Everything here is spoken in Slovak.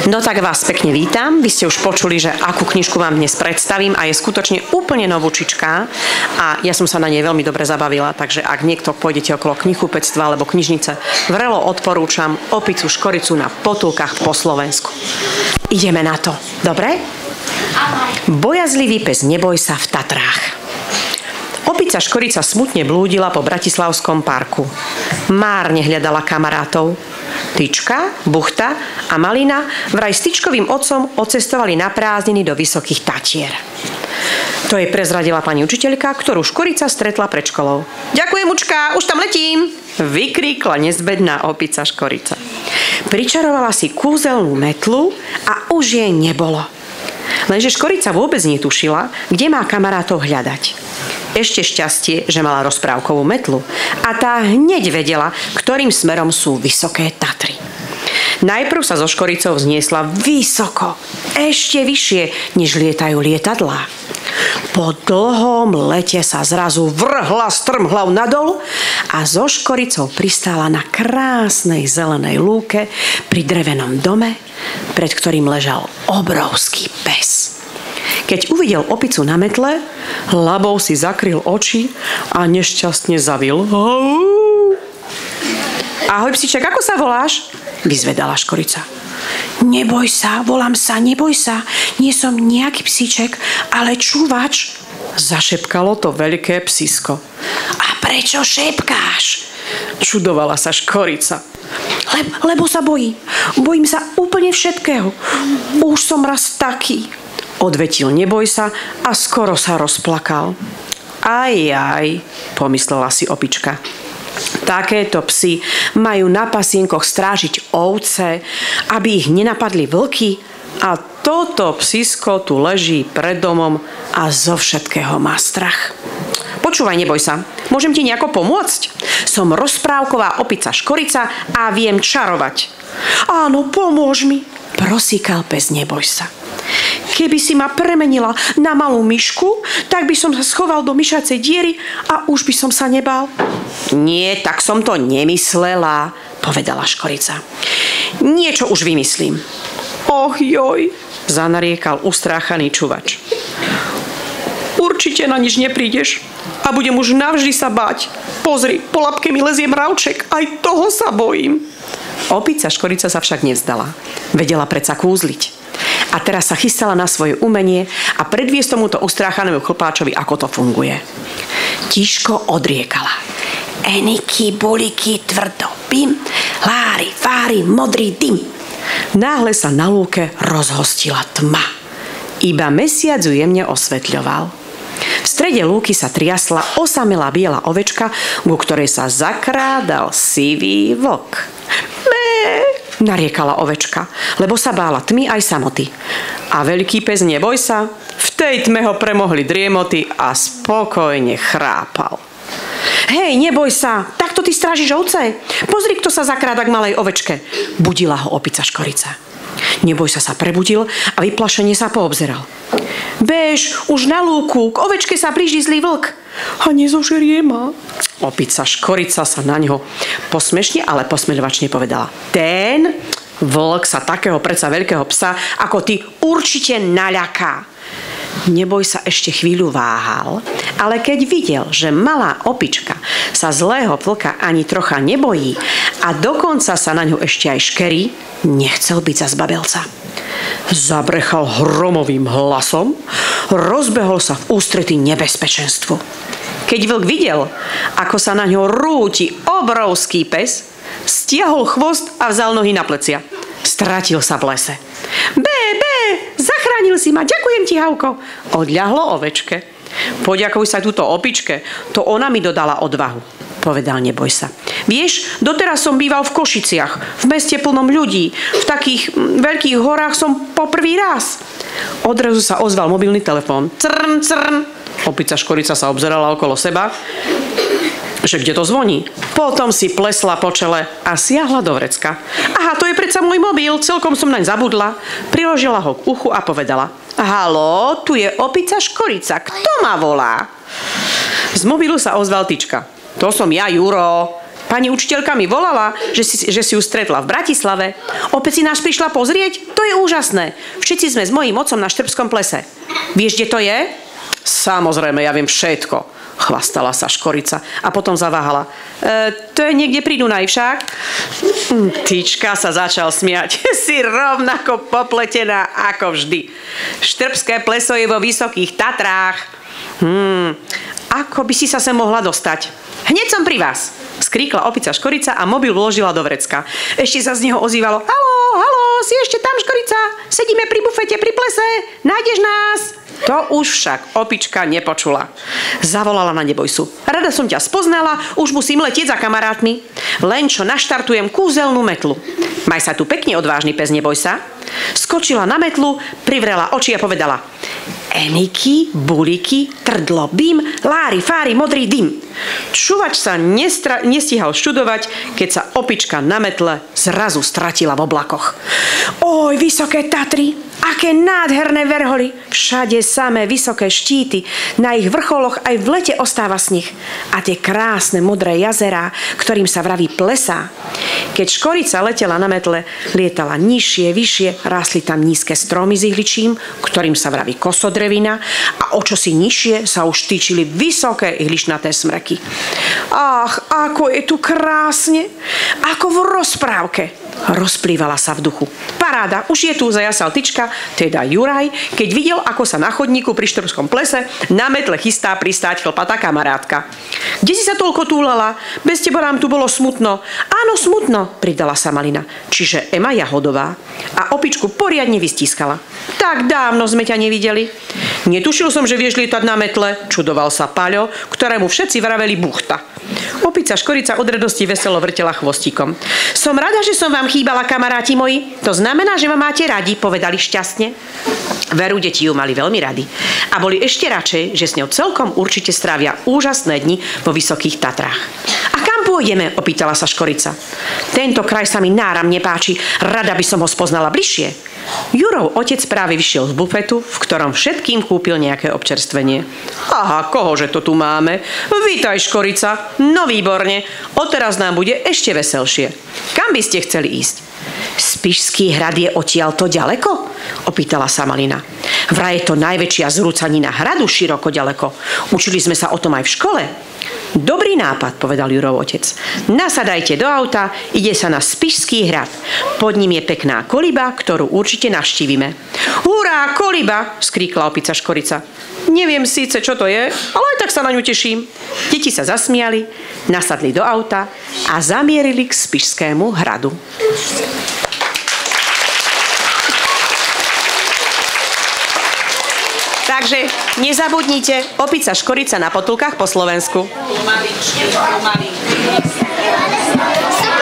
No tak vás pekne vítam. Vy ste už počuli, že akú knižku vám dnes predstavím a je skutočne úplne novúčička a ja som sa na nej veľmi dobre zabavila, takže ak niekto pôjdete okolo knihkupectva alebo knižnice, vrelo odporúčam Opicu Škoricu na potulkách po Slovensku. Ideme na to, dobre? Bojazlivý pes Neboj sa v Tatrách. Opica Škorica smutne blúdila po bratislavskom parku. Márne hľadala kamarátov. Tyčka, Buchta a Malina vraj s Tyčkovým otcom odcestovali na prázdniny do Vysokých Tatier. To jej prezradila pani učiteľka, ktorú Škorica stretla pred školou. Ďakujem, Učka, už tam letím, vykríkla nezbedná opica Škorica. Pričarovala si kúzelnú metlu a už jej nebolo. Lenže Škorica vôbec netušila, kde má kamarátov hľadať. Ešte šťastie, že mala rozprávkovú metlu a tá hneď vedela, ktorým smerom sú Vysoké Tatry. Najprv sa so Škoricou vzniesla vysoko, ešte vyššie, než lietajú lietadlá. Po dlhom lete sa zrazu vrhla strmhlav nadol a so Škoricou pristála na krásnej zelenej lúke pri drevenom dome, pred ktorým ležal obrovský pes. Keď uvidel opicu na metle, labou si zakryl oči a nešťastne zavil. Ahoj, psíček, ako sa voláš? Vyzvedala Škorica. Neboj sa, volám sa, neboj sa. Nie som nejaký psíček, ale čúvač. Zašepkalo to veľké psisko. A prečo šepkáš? Čudovala sa Škorica. Lebo sa bojím. Bojím sa úplne všetkého. Už som raz taký. Odvetil Neboj sa a skoro sa rozplakal. Aj, pomyslela si opička. Takéto psi majú na pasienkoch strážiť ovce, aby ich nenapadli vlky a toto psisko tu leží pred domom a zo všetkého má strach. Počúvaj, Neboj sa, môžem ti nejako pomôcť? Som rozprávková opica Škorica a viem čarovať. Áno, pomôž mi, prosíkal pes Neboj sa. Keby si ma premenila na malú myšku, tak by som sa schoval do myšacej diery a už by som sa nebál. Nie, tak som to nemyslela, povedala Škorica. Niečo už vymyslím. Och joj, zanariekal ustráchaný čuvač. Určite na nič neprídeš a budem už navždy sa báť. Pozri, po labke mi lezie mravček, aj toho sa bojím. Opica Škorica sa však nevzdala. Vedela predsa kúzliť. A teraz sa chystala na svoje umenie a predviesť tomuto ustráchanému chlpáčovi, ako to funguje. Tiško odriekala. Eniky, buliky, tvrdo, bim, lári, fári, modrý dym. Náhle sa na lúke rozhostila tma. Iba mesiac ju jemne osvetľoval. V strede lúky sa triasla osamelá biela ovečka, ku ktorej sa zakrádal sivý vlk. Nariekala ovečka, lebo sa bála tmy aj samoty. A veľký pes Neboj sa, v tej tme ho premohli driemoty a spokojne chrápal. Hej, neboj sa, takto ty strážiš ovce? Pozri, kto sa zakráda k malej ovečke, budila ho opica Škorica. Neboj sa prebudil a vyplašene sa poobzeral. Bež, už na lúku, k ovečke sa blíži zlý vlk. A nezožerie ma. Opica Škorica sa na ňo posmešne, ale posmeľovačne povedala. Ten vlk sa takého predsa veľkého psa ako ty určite naľaká. Neboj sa ešte chvíľu váhal, ale keď videl, že malá opička sa zlého vlka ani trocha nebojí a dokonca sa na ňu ešte aj škerí, nechcel byť za zbabelca. Zabrechal hromovým hlasom, rozbehol sa v ústretí nebezpečenstvu. Keď vlk videl, ako sa na ňo rúti obrovský pes, stiahol chvost a vzal nohy na plecia. Stratil sa v lese. Bé, zachránil si ma, ďakujem ti, Havko. Odľahlo ovečke. Poďakuj sa túto opičke, to ona mi dodala odvahu, povedal Neboj sa. Vieš, doteraz som býval v Košiciach, v meste plnom ľudí. V takých veľkých horách som poprvý raz. Odrazu sa ozval mobilný telefón. Crn, crn. Opica Škorica sa obzerala okolo seba, že kde to zvoní. Potom si plesla po čele a siahla do vrecka. Aha, to je predsa môj mobil, celkom som naň zabudla. Priložila ho k uchu a povedala. Haló, tu je opica Škorica, kto ma volá? Z mobilu sa ozval Tyčka. To som ja, Juro. Pani učiteľka mi volala, že si ju stretla v Bratislave. Opäť si nás prišla pozrieť? To je úžasné. Všetci sme s mojím otcom na štrbskom plese. Vieš, kde to je? Samozrejme, ja viem všetko. Chvastala sa Škorica a potom zaváhala. To je niekde pri Dunaji však? Tyčka sa začal smiať. Si rovnako popletená ako vždy. Štrbské pleso je vo Vysokých Tatrách. Ako by si sa sem mohla dostať? Hneď som pri vás, skríkla opica Škorica a mobil vložila do vrecka. Ešte sa z neho ozývalo. Haló, si ešte tam, Škorica? Sedíme pri bufete, pri plese. Nájdeš nás? To už však opička nepočula. Zavolala na Nebojsu. Rada som ťa spoznala, už musím letieť za kamarátmi. Len čo naštartujem kúzelnú metlu. Maj sa tu pekne, odvážny pes, neboj sa. Skočila na metlu, privrela oči a povedala: Eniky, buliky, trdlo, bim, lári, fári, modrý dym. Čuvač sa nestíhal študovať, keď sa opička na metle zrazu stratila v oblakoch. Oj, Vysoké Tatry, aké nádherné verholy. Všade samé vysoké štíty, na ich vrcholoch aj v lete ostáva sneh. A tie krásne modré jazerá, ktorým sa vraví plesá. Keď Škorica letela na metle, lietala nižšie, vyššie, rástli tam nízke stromy s ihličím, ktorým sa vraví kosodrevina, a o čosi nižšie sa už týčili vysoké ihličnaté smreky. Ach, ako je tu krásne, ako v rozprávke. Rozplývala sa v duchu. Paráda, už je tu, zajasal Tyčka, teda Juraj, keď videl, ako sa na chodníku pri štrbskom plese na metle chystá pristáť chlpatá kamarátka. Kde si sa toľko túlala? Bez teba nám tu bolo smutno. Áno, smutno, pridala sa Malina, čiže Ema Jahodová, a opičku poriadne vystískala. Tak dávno sme ťa nevideli. Netušil som, že vieš lietať na metle, čudoval sa Paľo, ktorému všetci vraveli buchta. Opica Škorica od radosti veselo vrtela chvostíkom. Som rada, že som vám chýbala, kamaráti moji. To znamená, že ma máte radi, povedali šťastne. Veru, deti ju mali veľmi radi. A boli ešte radšej, že s ňou celkom určite strávia úžasné dni vo Vysokých Tatrách. A kam pôjdeme? Opýtala sa Škorica. Tento kraj sa mi náramne páči. Rada by som ho spoznala bližšie. Jurov otec práve vyšiel z bufetu, v ktorom všetkým kúpil nejaké občerstvenie. Aha, kohože to tu máme? Vítaj, Škorica. No výborne. Odteraz nám bude ešte veselšie. Kam by ste chceli ísť? Spišský hrad je odtiaľto ďaleko? Opýtala sa Malina. Vraj je to najväčšia zrúcanina hradu široko ďaleko. Učili sme sa o tom aj v škole. Dobrý nápad, povedal Jurov otec. Nasadajte do auta, ide sa na Spišský hrad. Pod ním je pekná koliba, ktorú určite navštívime. Hurá, koliba, skríkla opica Škorica. Neviem síce, čo to je, ale aj tak sa na ňu teším. Deti sa zasmiali, nasadli do auta a zamierili k Spišskému hradu. Takže nezabudnite, opica Škorica na potulkách po Slovensku.